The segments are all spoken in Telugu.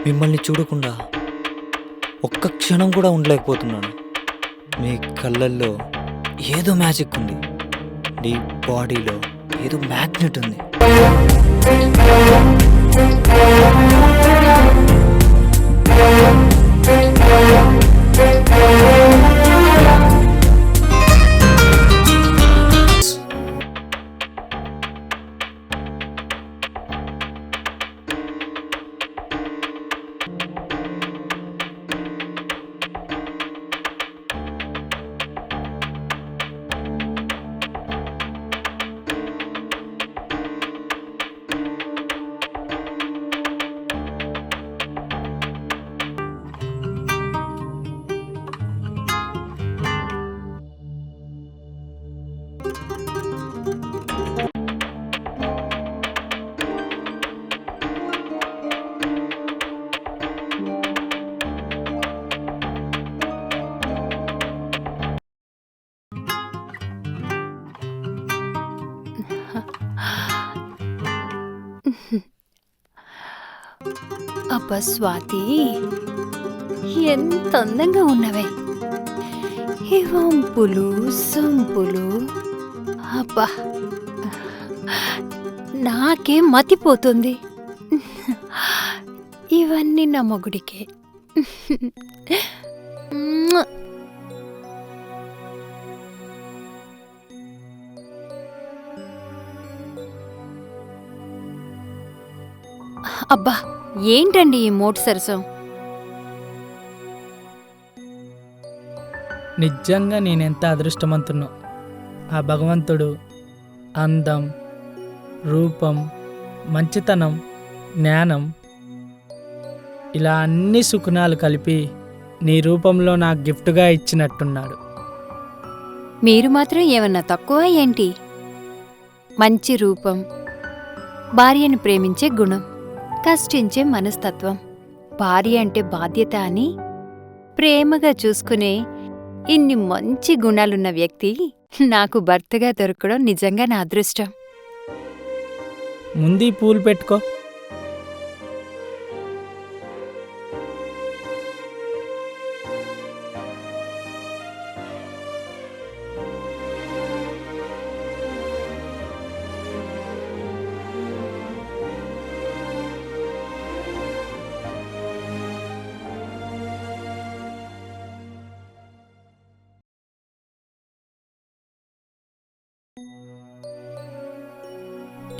మిమ్మల్ని చూడకుండా ఒక్క క్షణం కూడా ఉండలేకపోతున్నాను. మీ కళ్ళల్లో ఏదో మ్యాజిక్ ఉంది. నీ బాడీలో ఏదో మ్యాగ్నెట్ ఉంది. అబ్బా స్వాతి, ఎంత అందంగా ఉన్నవే ఈ వంపులు సొంపులు. అబ్బా నాకేం మతిపోతుంది. ఇవన్నీ నా మొగుడికే. అబ్బా ఏంటండి ఈ మోటు సరసం? నిజంగా నేనెంత అదృష్టవంతున్నో. ఆ భగవంతుడు అందం, రూపం, మంచితనం, జ్ఞానం ఇలా అన్ని సుగుణాలు కలిపి నీ రూపంలో నాకు గిఫ్ట్గా ఇచ్చినట్టున్నాడు. మీరు మాత్రం ఏమన్నా తక్కువ ఏంటి? మంచి రూపం, భార్యను ప్రేమించే గుణం, కష్టించే మనస్తత్వం, భార్య అంటే బాధ్యత అని ప్రేమగా చూసుకునే ఇన్ని మంచి గుణాలున్న వ్యక్తి నాకు భర్తగా దొరకడం నిజంగా నా అదృష్టం. ముందు ఈ పూలు పెట్టుకో.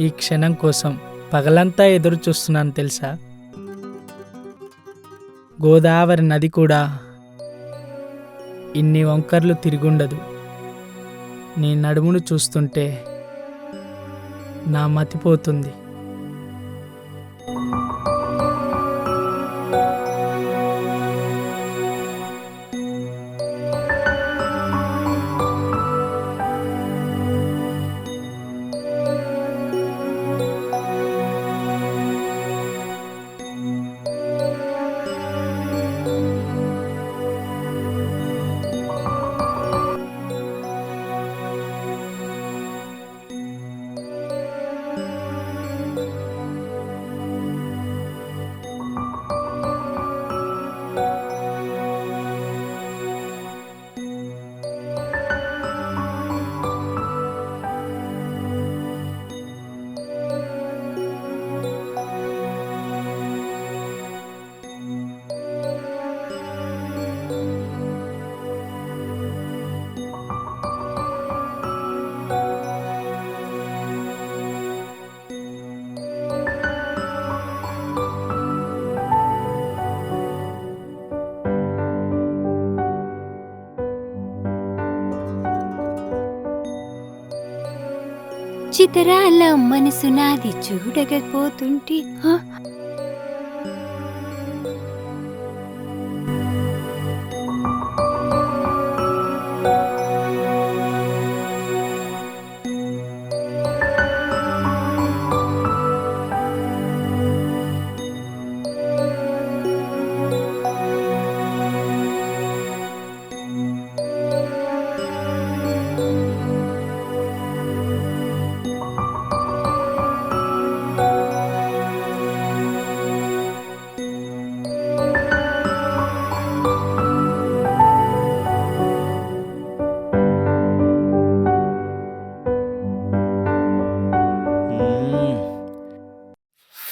ఈ క్షణం కోసం పగలంతా ఎదురు చూస్తున్నాను తెలుసా? గోదావరి నది కూడా ఇన్ని వంకర్లు తిరుగుండదు. నీ నడుమును చూస్తుంటే నా మతిపోతుంది. చితరాల మనసు నాది చూడకపోతుంటే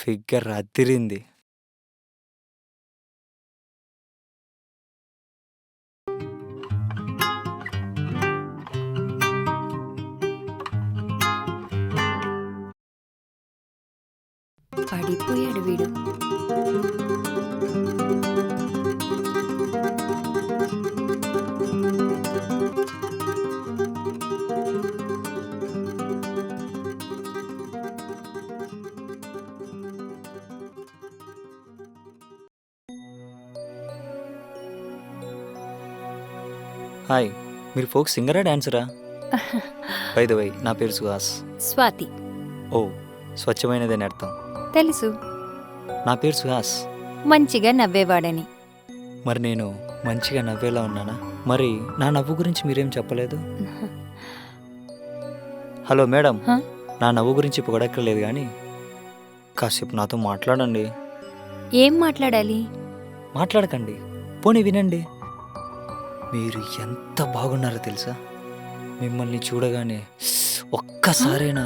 ఫిగర్ అదిరింది. పడిపోయాడు వీడు. హాయ్, మీరు ఫోక్ సింగరా డాన్సరా? బై ద వై, నా పేరు సుహాస్. స్వాతి. ఓ, స్వచ్ఛమైనదని అర్థం. తెలుసు, నా పేరు సుహాస్. మంచిగా నవ్వేవాడని. మరి నేను మంచిగా నవ్వేలా ఉన్నానా? మరి నా నవ్వు గురించి మీరేం చెప్పలేదు? హలో మేడం, హ? నా నవ్వు గురించి పొగడక్కర్లేదు కానీ కాసేపు నాతో మాట్లాడండి. ఏం మాట్లాడాలి? మాట్లాడకండి, పోనీ వినండి. మీరు ఎంత బాగున్నారో తెలుసా? మిమ్మల్ని చూడగానే ఒక్కసారైనా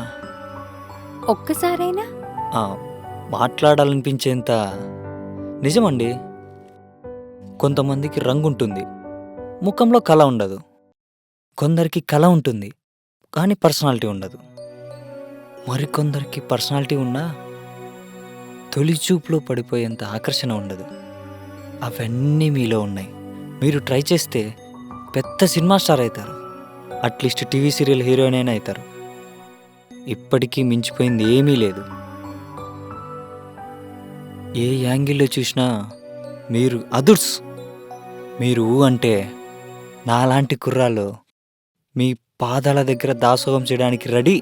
ఒక్కసారైనా? మాట్లాడాలనిపించేంత. నిజమండి. కొంతమందికి రంగు ఉంటుంది, ముఖంలో కళ ఉండదు. కొందరికి కళ ఉంటుంది కానీ పర్సనాలిటీ ఉండదు. మరికొందరికి పర్సనాలిటీ ఉన్నా తొలి చూపులో పడిపోయేంత ఆకర్షణ ఉండదు. అవన్నీ మీలో ఉన్నాయి. మీరు ట్రై చేస్తే పెద్ద సినిమా స్టార్ అవుతారు. అట్లీస్ట్ టీవీ సీరియల్ హీరోయిన్ అయినా అవుతారు. ఇప్పటికీ మించిపోయింది ఏమీ లేదు. ఏ యాంగిల్లో చూసినా మీరు అదుర్స్. మీరు అంటే నాలాంటి కుర్రాళ్ళు మీ పాదాల దగ్గర దాసోహం చేయడానికి రెడీ.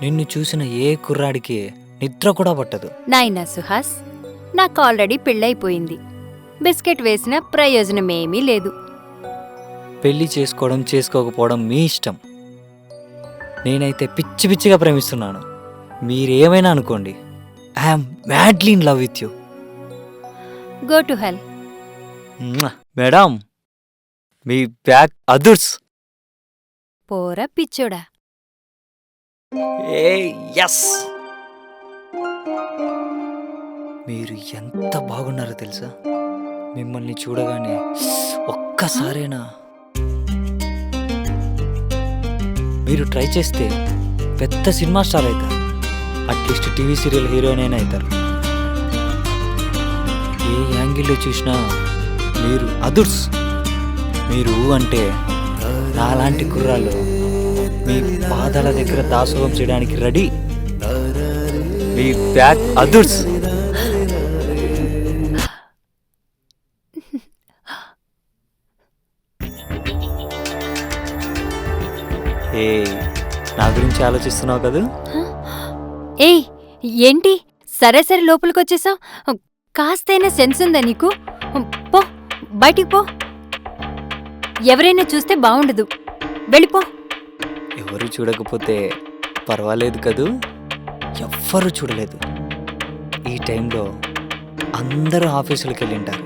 నిన్ను చూసిన ఏ కుర్రాడికి నిద్ర కూడా పట్టదు. నాయనా సుహాస్, నాకు ఆల్రెడీ పెళ్ళైపోయింది. బిస్కెట్ వేసిన ప్రయోజనమేమీ లేదు. పెళ్లి చేసుకోవడం చేసుకోకపోవడం మీ ఇష్టం. నేనైతే పిచ్చి పిచ్చిగా ప్రేమిస్తున్నాను. మీరేమైనా అనుకోండి, I'm madly in love with you. Go to hell. Madam, మీ బ్యాగ్ అదుర్స్. పోరా పిచ్చోడా. ఏ యస్, మీరు ఎంత బాగున్నారో తెలుసా? మిమ్మల్ని చూడగానే ఒక్కసారైనా. మీరు ట్రై చేస్తే పెద్ద సినిమా స్టార్ అవుతారు. అట్లీస్ట్ టీవీ సీరియల్ హీరోయిన్ అయినా అవుతారు. ఏ యాంగిల్లో చూసినా మీరు అదుర్స్. మీరు అంటే నాలాంటి కుర్రాళ్ళు మీ పాదాల దగ్గర దాసోహం చేయడానికి రెడీ. మీ బ్యాగ్ అదుర్స్. ఏ, నా గురించి ఆలోచిస్తున్నావు కదా? ఏయ్, ఏంటి సరే సరే లోపలికొచ్చేసావు? కాస్తైనా సెన్స్ ఉందా నీకు? పో, బయటికి పో. ఎవరైనా చూస్తే బాగుండదు. వెళ్ళిపో. ఎవరు చూడకపోతే పర్వాలేదు కదూ. ఎవ్వరూ చూడలేదు. ఈ టైంలో అందరూ ఆఫీసులకు వెళ్ళింటారు.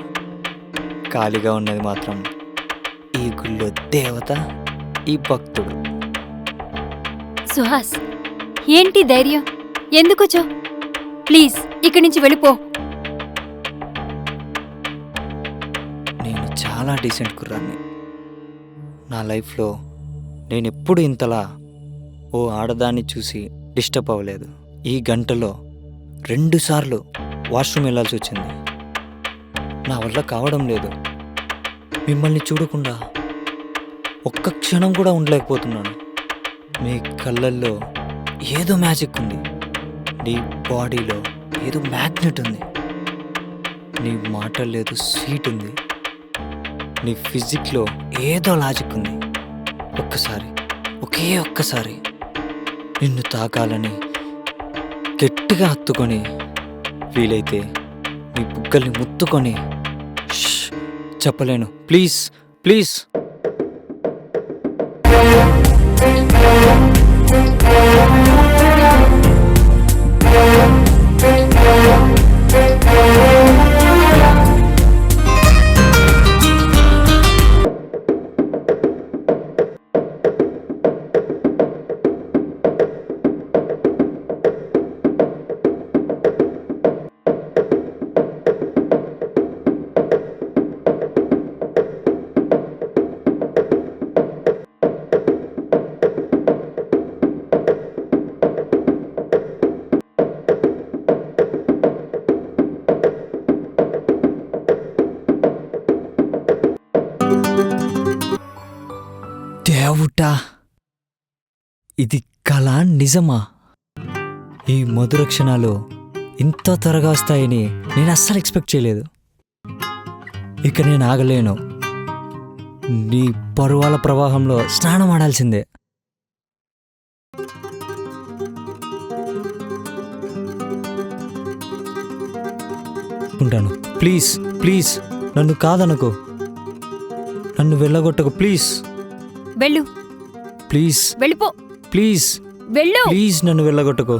ఖాళీగా ఉన్నది మాత్రం ఈ గుళ్ళో దేవత, ఈ భక్తుడు. సుహాస్, ఏంటి ధైర్యం? ఎందుకొచ్చో? ప్లీజ్ ఇక్కడి నుంచి వెళ్ళిపో. నేను చాలా డీసెంట్ కుర్రాన్ని. నా లైఫ్లో నేనెప్పుడు ఇంతలా ఓ ఆడదాన్ని చూసి డిస్టర్బ్ అవ్వలేదు. ఈ గంటలో 2 సార్లు వాష్రూమ్ వెళ్ళాల్సి వచ్చింది. నా వల్ల కావడం లేదు. మిమ్మల్ని చూడకుండా ఒక్క క్షణం కూడా ఉండలేకపోతున్నాను. మీ కళ్ళల్లో ఏదో మ్యాజిక్ ఉంది. నీ బాడీలో ఏదో మ్యాగ్నెట్ ఉంది. నీ మాటల్లో ఏదో స్వీట్ ఉంది. నీ ఫిజిక్లో ఏదో లాజిక్ ఉంది. ఒక్కసారి, ఒకే ఒక్కసారి నిన్ను తాకాలని గట్టిగా హత్తుకొని, వీలైతే నీ బుగ్గల్ని ముత్తుకొని. చెప్పలేను. Please please. ఇది కళ నిజమా? ఈ మధుర క్షణాలు ఇంత త్వరగా వస్తాయని నేను అస్సలు ఎక్స్పెక్ట్ చేయలేదు. ఇక నేను ఆగలేను. నీ పరువాల ప్రవాహంలో స్నానం ఆడాల్సిందే. ఉంటాను. ప్లీజ్ ప్లీజ్ నన్ను కాదనుకో, నన్ను వెళ్ళగొట్టకు. ప్లీజ్ వెళ్ళు, ప్లీజ్ వెళ్ళిపో, ప్లీజ్ వెళ్ళు. ప్లీజ్ నన్ను వెళ్ళగొట్టకు.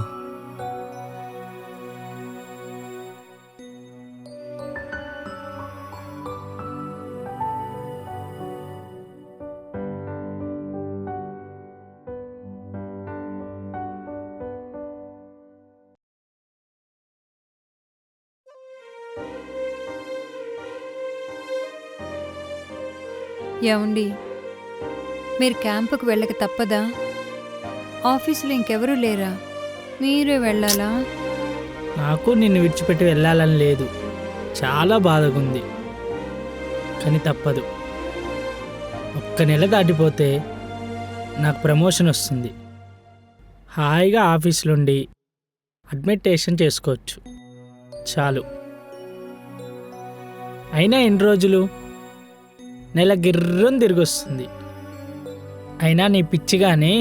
ఏమండి, మీరు క్యాంపుకు వెళ్ళక తప్పదా? ఆఫీసులో ఇంకెవరూ లేరా? మీరే వెళ్ళాలా? నాకు నిన్ను విడిచిపెట్టి వెళ్ళాలని లేదు. చాలా బాధగా ఉంది, కానీ తప్పదు. ఒక్క నెల దాటిపోతే నాకు ప్రమోషన్ వస్తుంది. హాయిగా ఆఫీసులుండి అడ్మిటేషన్ చేసుకోవచ్చు. చాలు. అయినా ఎన్ని రోజులు? నెల గిర్రం తిరిగి వస్తుంది. అయినా నీ పిచ్చిగానే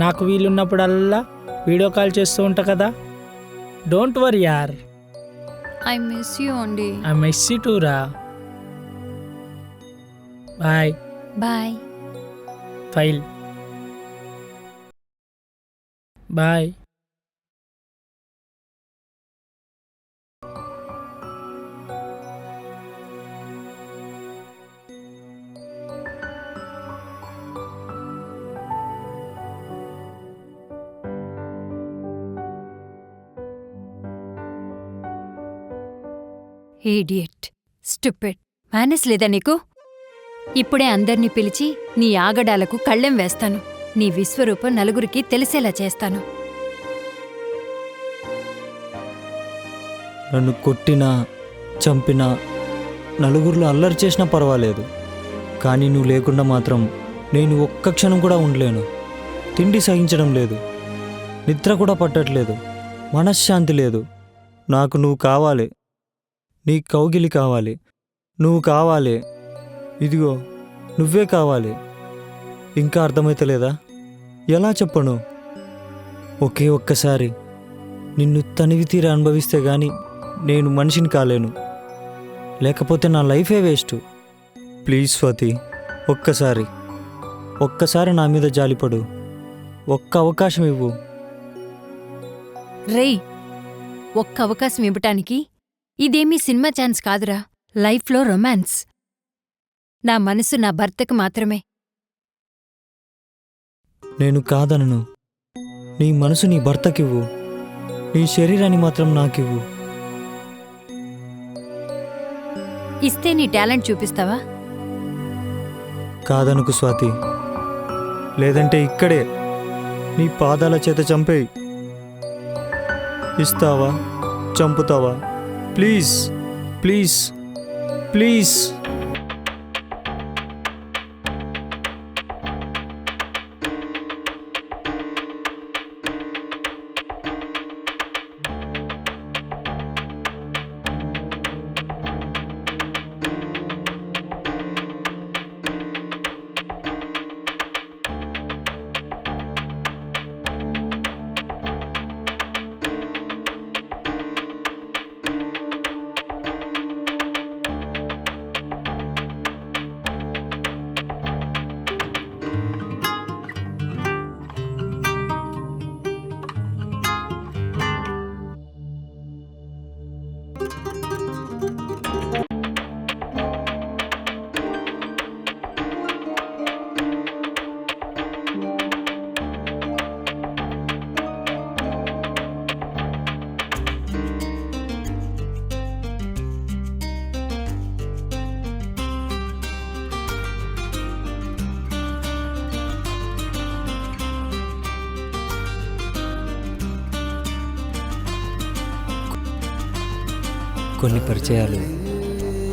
నాకు వీలున్నప్పుడల్లా వీడియో కాల్ చేస్తూ ఉంటా కదా. డోంట్ వరీ యార్. ఐ మిస్ యూ అండి. ఐ మిస్ యూ టూ రా. బాయ్. బాయ్. ఫైల్. బాయ్. Idiot, stupid. మేనస్ లేదా నీకు? ఇప్పుడే అందర్నీ పిలిచి నీ ఆగడాలకు కళ్ళెం వేస్తాను. నీ విశ్వరూపం నలుగురికి తెలిసేలా చేస్తాను. నన్ను కొట్టినా చంపినా నలుగురిలో అల్లరి చేసినా పర్వాలేదు, కానీ నువ్వు లేకుండా మాత్రం నేను ఒక్క క్షణం కూడా ఉండలేను. తిండి సహించడం లేదు, నిద్ర కూడా పట్టట్లేదు, మనశ్శాంతి లేదు. నాకు నువ్వు కావాలి, నీ కౌగిలి కావాలి, నువ్వు కావాలి, ఇదిగో నువ్వే కావాలి. ఇంకా అర్థమైతలేదా? ఎలా చెప్పను? ఒకే ఒక్కసారి నిన్ను తనివి తీరా అనుభవిస్తే గాని నేను మనిషిని కాలేను, లేకపోతే నా లైఫే వేస్ట్. ప్లీజ్ స్వాతి, ఒక్కసారి నా మీద జాలిపడు. ఒక్క అవకాశం ఇవ్వు. రేయ్, ఒక్క అవకాశం ఇవ్వటానికి ఇదేమీ సినిమా ఛాన్స్ కాదురా, లైఫ్లో రొమాన్స్. నా మనసు నా భర్తకు మాత్రమే. నేను కాదనను. నీ మనసు నీ భర్తకివ్వు, నీ శరీరాన్ని మాత్రం నాకివ్వు. ఇస్తే నీ టాలెంట్ చూపిస్తావా? కాదనుకు స్వాతి, లేదంటే ఇక్కడే నీ పాదాల చేత చంపేయి. ఇస్తావా? చంపుతావా? Please please please. కొన్ని పరిచయాలు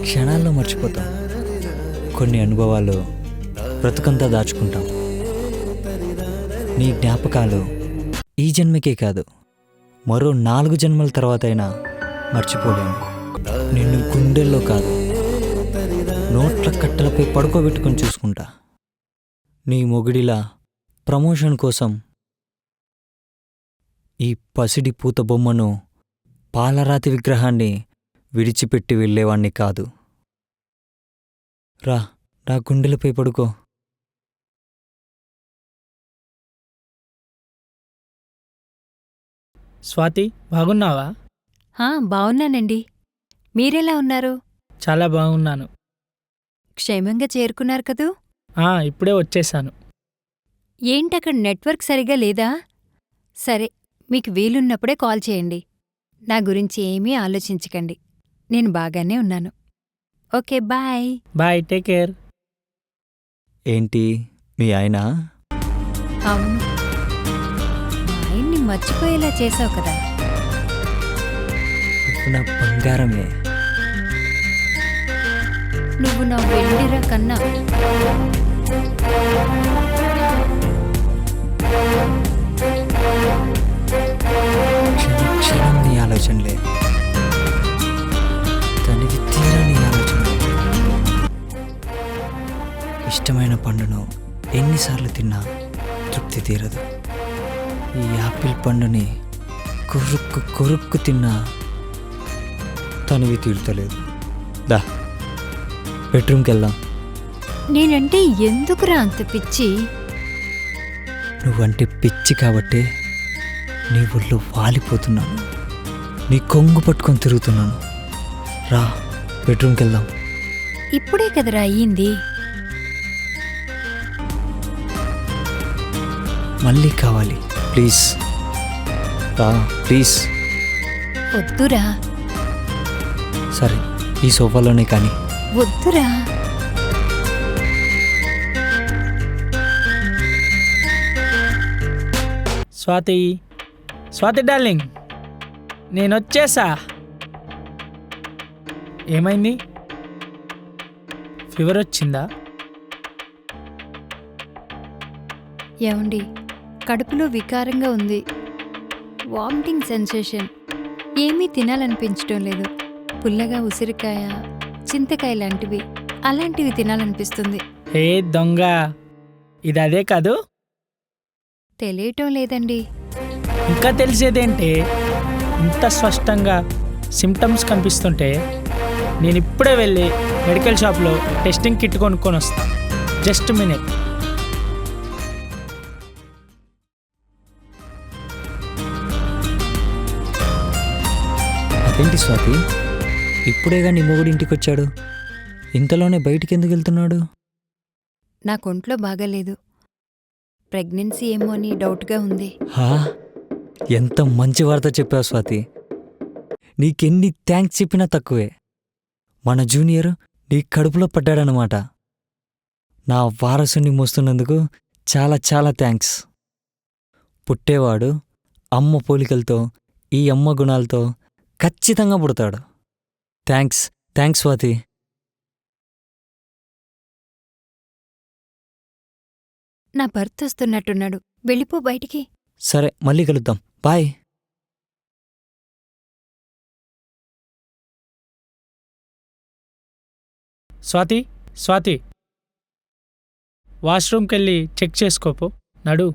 క్షణాల్లో మర్చిపోతాం, కొన్ని అనుభవాలు బ్రతుకంతా దాచుకుంటాం. నీ జ్ఞాపకాలు ఈ జన్మకే కాదు, మరో 4 జన్మల తర్వాతైనా మర్చిపోలేను. నిన్ను గుండెల్లో కాదు, నోట్ల కట్టలపై పడుకోబెట్టుకొని చూసుకుంటా. నీ మొగుడిలా ప్రమోషన్ కోసం ఈ పసిడి పూత బొమ్మను, పాలరాతి విగ్రహాన్ని విడిచిపెట్టి వెళ్ళేవాణ్ణి కాదు. రా, నా గుండెలపై పడుకో. స్వాతి, బాగున్నావా? బావున్నానండి. మీరెలా ఉన్నారు? చాలా బాగున్నాను. క్షేమంగా చేరుకున్నారు కదూ? ఇప్పుడే వచ్చేశాను. ఏంటక్కడ నెట్వర్క్ సరిగా లేదా? సరే, మీకు వీలున్నప్పుడే కాల్ చేయండి. నా గురించి ఏమీ ఆలోచించకండి. నేను బాగానే ఉన్నాను. Okay, bye. Bye, take care. ఏంటి, మీ ఆయన? అవును, మా ఆయన్ని మర్చిపోయేలా చేశావు కదా. నువ్వు నా బంగారమే. నువ్వు నా వెండిరా కన్నా. క్షణం నీ ఆలోచనలే, తనివి తీరా నీ ఆలోచనలే. ఇష్టమైన పండును ఎన్నిసార్లు తిన్నా తృప్తి తీరదు. ఈ యాపిల్ పండుని కొరుక్కు కొరుక్కు తిన్నా తనివి తీరుతలేదు. దా, బెడ్రూమ్కి వెళ్దాం. నేనంటే ఎందుకురా అంత పిచ్చి? నువ్వంటే పిచ్చి కాబట్టే నీ ఒళ్ళు వాలిపోతున్నాను, నీ కొంగు పట్టుకొని తిరుగుతున్నాను. రా, బెడ్రూమ్కి వెళ్దాం. ఇప్పుడే కదరా అయ్యింది. మళ్ళీ కావాలి, ప్లీజ్ రా, ప్లీజ్. వద్దురా. సరే, ఈ సోఫాలోనే కానీ. వద్దురా. స్వాతి, స్వాతి డార్లింగ్, నేనొచ్చేసా. ఏమైంది? ఫీవర్ వచ్చిందా? ఏమండి, కడుపులో వికారంగా ఉంది. Vomiting sensation. ఏమీ తినాలనిపించడం లేదు. పుల్లగా ఉసిరికాయ, చింతకాయ లాంటివి, అలాంటివి తినాలనిపిస్తుంది. హే దొంగ, ఇది అదే కాదు? తెలియటం లేదండి. ఇంకా తెలిసేదేంటే? ఇంత స్పష్టంగా సిమ్టమ్స్ కనిపిస్తుంటే నేను ఇప్పుడే వెళ్ళి మెడికల్ షాప్లో టెస్టింగ్ కిట్ కొనుక్కొని వస్తా. Just minute. అదేంటి స్వాతి, ఇప్పుడేగా నీ మొగుడు ఇంటికి వచ్చాడు, ఇంతలోనే బయటికి ఎందుకు వెళ్తున్నాడు? నాకొంట్లో బాగాలేదు. ప్రెగ్నెన్సీ ఏమో అని డౌట్గా ఉంది. హా, ఎంత మంచి వార్త చెప్పావు స్వాతి. నీకెన్ని థ్యాంక్స్ చెప్పినా తక్కువే. మన జూనియర్ నీ కడుపులో పడ్డాడనమాట. నా వారసుని మోస్తున్నందుకు చాలా చాలా థ్యాంక్స్. పుట్టేవాడు అమ్మ పోలికలతో, ఈ అమ్మ గుణాలతో ఖచ్చితంగా పుడతాడు. Thanks thanks Swathi. నా భర్త వస్తున్నట్టున్నాడు. వెళ్ళిపో బయటికి. సరే, మళ్ళీ కలుద్దాం. బాయ్. స్వాతి, స్వాతి, వాష్రూమ్కి వెళ్ళి చెక్ చేసుకోపో. నడు.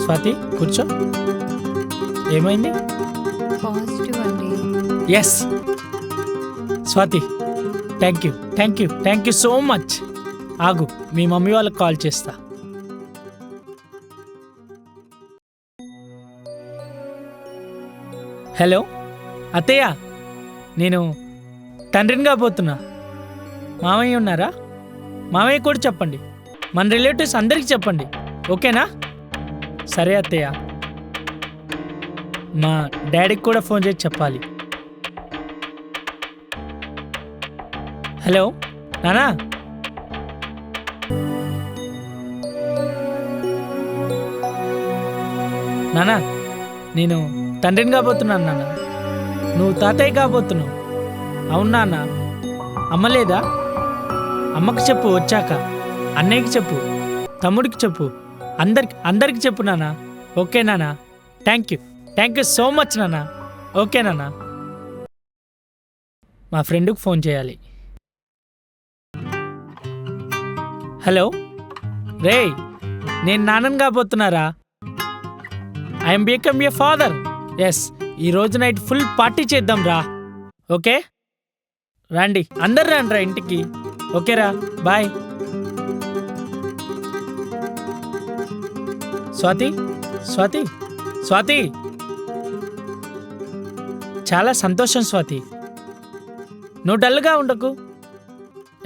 స్వాతి, కూర్చో. ఏమైంది? పాజిటివ్ అండి. Yes Swathi, thank you, thank you, thank you so much. ఆగు, మీ మమ్మీ వాళ్ళకి కాల్ చేస్తా. హలో అత్తయ్య, నేను తండ్రిని కాబోతున్నా. మామయ్య ఉన్నారా? మామయ్య కూడా చెప్పండి. మన రిలేటివ్స్ అందరికీ చెప్పండి, ఓకేనా? సరే అత్తయ్య. మా డాడీకి కూడా ఫోన్ చేసి చెప్పాలి. హలో నానా, నానా, నేను తండ్రిని కాబోతున్నాను నాన్న. నువ్వు తాతయ్య కాబోతున్నావు. అవునా అన్న? అమ్మ లేదా? అమ్మకి చెప్పు వచ్చాక, అన్నయ్యకి చెప్పు, తమ్ముడికి చెప్పు, అందరికి చెప్పు నాన్న. ఓకే నాన్న? థ్యాంక్ యూ సో మచ్ నాన్న. ఓకే నాన్న. మా ఫ్రెండ్కి ఫోన్ చేయాలి. హలో రే, నేను నాన్నని కాబోతున్నారా? I'm become a father. Yes, ఈరోజు నైట్ ఫుల్ పార్టీ చేద్దాం రా. ఓకే రండి, అందరు రండి రా ఇంటికి. ఓకేరా, బాయ్. స్వాతి స్వాతి స్వాతి, చాలా సంతోషం స్వాతి. నువ్వు డల్గా ఉండకు.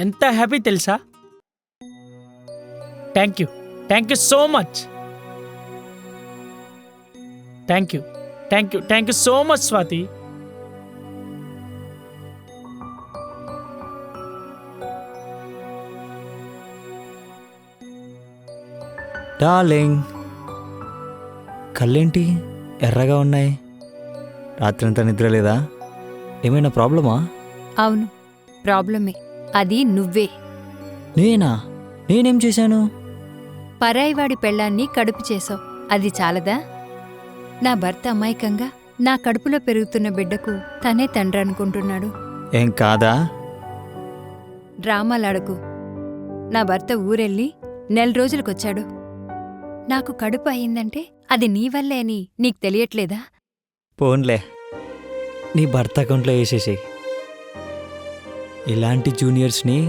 ఎంత హ్యాపీ తెలుసా? Thank you so much. Thank you so much Swathi. Darling, కళ్ళేంటి ఎర్రగా ఉన్నాయి? రాత్రంతా నిద్ర లేదా? ఏమైనా ప్రాబ్లమా? అవును, ప్రాబ్లమే. అది నువ్వే. నేనేం చేశాను? పరాయివాడి పెళ్ళాన్ని కడుపు చేసావు. అది చాలదా? నా భర్త అమాయకంగా నా కడుపులో పెరుగుతున్న బిడ్డకు తనే తండ్రి అనుకుంటున్నాడు. ఏం కాదా? డ్రామాలాడకు. నా భర్త ఊరెళ్ళి 4 రోజులకొచ్చాడు. నాకు కడుపు అయిందంటే అది నీ వల్లే అని నీకు తెలియట్లేదా? పోన్లే, నీ భర్త అకౌంట్లో వేసేసేయి. ఇలాంటి జూనియర్స్ని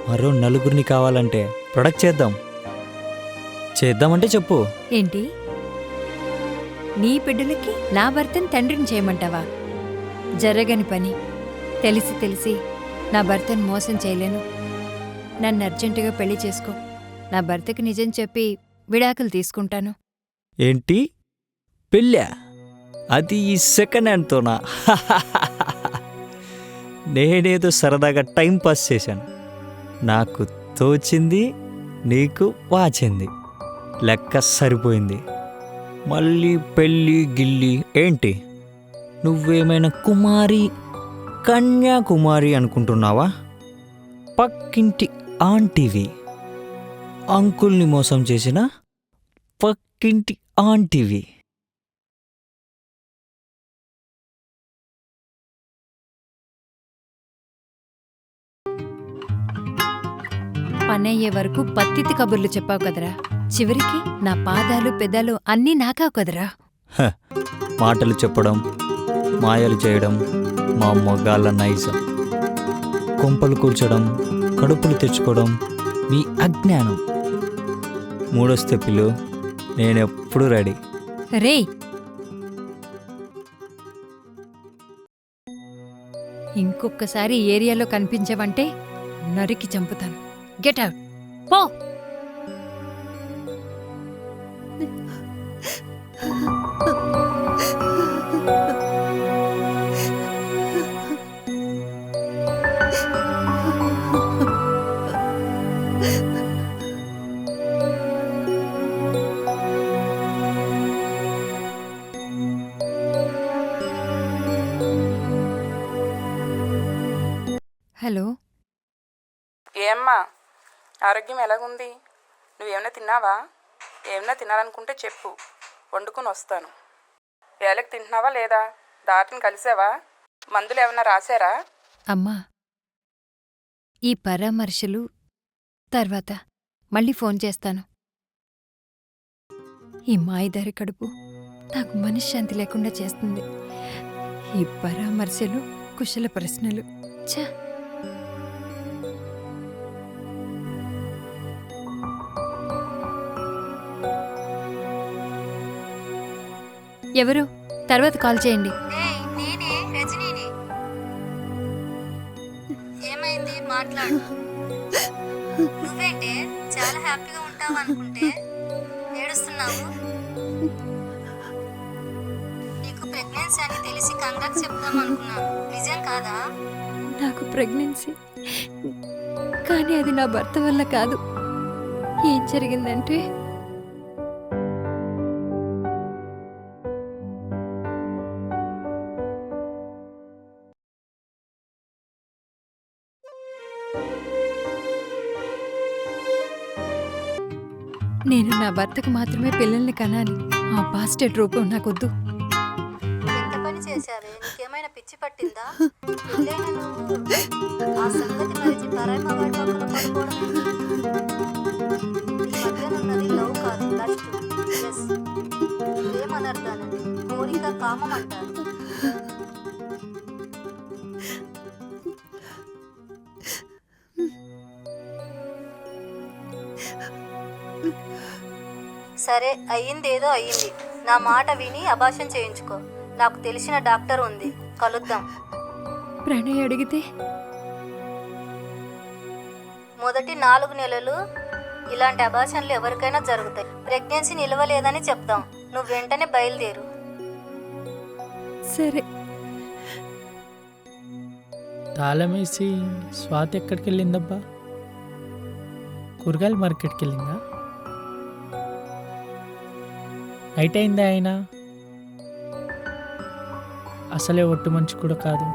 మరో 4 కావాలంటే ప్రొడక్ట్ చేద్దామంటే చెప్పు. ఏంటి, నీ బిడ్డలకి నా భర్తని తండ్రిని చేయమంటావా? జరగని పని. తెలిసి నా భర్తను మోసం చేయలేను. నన్ను అర్జెంటుగా పెళ్లి చేసుకో. నా భర్తకి నిజం చెప్పి విడాకులు తీసుకుంటాను. ఏంటి, పెళ్ళా? అది ఈ సెకండ్ హ్యాండ్తోనా? నేనేదో సరదాగా టైం పాస్ చేశాను. నాకు తోచింది, నీకు వాచింది. లెక్క సరిపోయింది. మళ్ళీ పెళ్ళి గిల్లి ఏంటి? నువ్వేమైనా కన్యాకుమారి అనుకుంటున్నావా? పక్కింటి ఆంటీవి. అంకుల్ని మోసం చేసిన పక్కింటి ఆంటీవి. పనయ్యే వరకు పత్తితి కబుర్లు చెప్పావు కదరా. చివరికి నా పాదాలు పెదాలు అన్నీ నాకావు కదరా. మాటలు చెప్పడం, మాయలు చేయడం మా మొగాళ్ళ నైజం. కొంపలు కూల్చడం, కడుపులు తెచ్చుకోవడం మీ అజ్ఞానం. 3వ స్టెప్పులు నేనెప్పుడు రెడీ. రేయ్, ఇంకొక్కసారి ఏరియాలో కనిపించవంటే నరికి చంపుతాను. గెట్ అవుట్, పో. హలో, ఏమ్మా, ఆరోగ్యం ఎలాగుంది? నువ్వేమైనా తిన్నావా? ఏమైనా తినాలనుకుంటే చెప్పు, వండుకుని వస్తాను. వేళకి తింటున్నావా లేదా? డాక్టర్ని కలిసావా? మందులు ఏమైనా రాశారా? అమ్మా, ఈ పరామర్శలు తర్వాత మళ్ళీ ఫోన్ చేస్తాను. ఈ మాయదారి కడుపు నాకు మనశ్శాంతి లేకుండా చేస్తుంది. ఈ పరామర్శలు, కుశల ప్రశ్నలు ఛ. ఎవరు? తర్వాత కాల్ చేయండి. నేనే రజనీని. ఏమైంది? మాట్లాడు. నువ్వేంటే చాలా హ్యాపీగా ఉంటావు అనుకుంటే ఏడుస్తున్నావు. నీకు ప్రెగ్నెన్సీ అని తెలిసి కంగ్రాట్స్ చెప్దాం అనుకున్నాను. నిజం కాదా? నాకు ప్రెగ్నెన్సీ, కానీ అది నా భర్త వల్ల కాదు. ఏం జరిగిందంటే నేను నా భర్తకు మాత్రమే పిల్లల్ని కనాలి. ఆ బాస్టెడ్ రూపం నాకొద్దు. ఎంత పని చేశావే, నీకేమైనా పిచ్చి పట్టిందా? పెళ్ళైన నువ్వు ఆ సంగతి మరిచి పరాయి మగాడి పక్కన పడుకోవడం ఈ మధ్యనున్నది లవ్ కాదు, లస్ట్. ఎస్, ఏమనరు దానిని, కోరిక కామం అంటారు. సరే, అయ్యిందేదో అయ్యింది. నా మాట విని అబార్షన్ చేయించుకో. నాకు తెలిసిన డాక్టర్ ఉంది, కలుద్దాం. ప్రణయ్ అడిగితే మొదటి 4 నెలలు ఇలాంటి అబార్షన్లు ఎవరికైనా జరుగుతాయి. ప్రెగ్నెన్సీ నిలవలేదని చెప్దాం. నువ్వు వెంటనే బయలుదేరు. సరే. తాళం వేసి స్వాతి ఎక్కడికి వెళ్ళిందబ్బా? కూరగాయల మార్కెట్కి వెళ్ళిందా? నైట్ అయిందా ఆయన? అసలే ఒట్టు మంచి కూడా కాదు.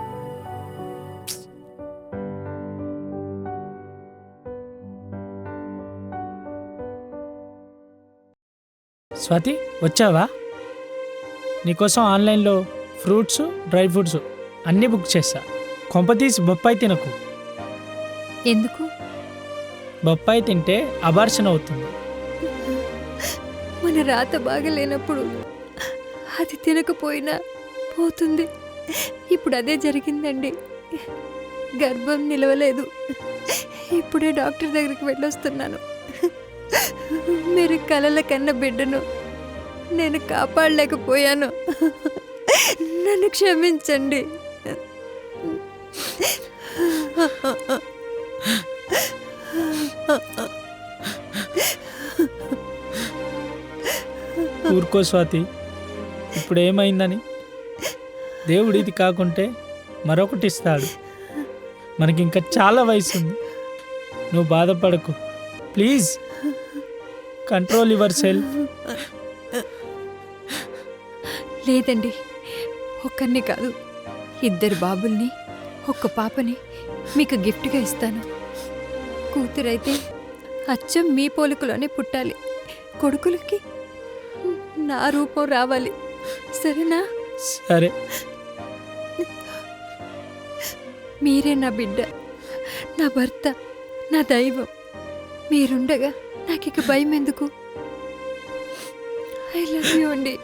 స్వాతి, వచ్చావా? నీకోసం ఆన్లైన్లో ఫ్రూట్స్, డ్రై ఫ్రూట్స్ అన్నీ బుక్ చేస్తా. కొంపతీసి బొప్పాయి తినకు. ఎందుకు? బొప్పాయి తింటే అబార్షన్ అవుతుంది. మన రాత బాగలేనప్పుడు అది తినకపోయినా పోతుంది. ఇప్పుడు అదే జరిగిందండి. గర్భం నిలవలేదు. ఇప్పుడే డాక్టర్ దగ్గరికి వెళ్ళొస్తున్నాను. మీరు కలల కన్న బిడ్డను నేను కాపాడలేకపోయాను. నన్ను క్షమించండి. ఊరుకో స్వాతి, ఇప్పుడు ఏమైందని? దేవుడు ఇది కాకుంటే మరొకటి ఇస్తాడు. మనకి ఇంకా చాలా వయసు ఉంది. నువ్వు బాధపడకు ప్లీజ్. Control your self. లేదండి, ఒక్కరిని కాదు, 2 బాబుల్ని, 1 పాపని మీకు గిఫ్ట్గా ఇస్తాను. కూతురైతే అచ్చం మీ పోలికలోనే పుట్టాలి. కొడుకులకి నా రూపం రావాలి. సరేనా? సరే. మీరే నా బిడ్డ, నా భర్త, నా దైవం. మీరుండగా నాకు ఇక భయం ఎందుకు? ఐ లవ్ యూ అండి.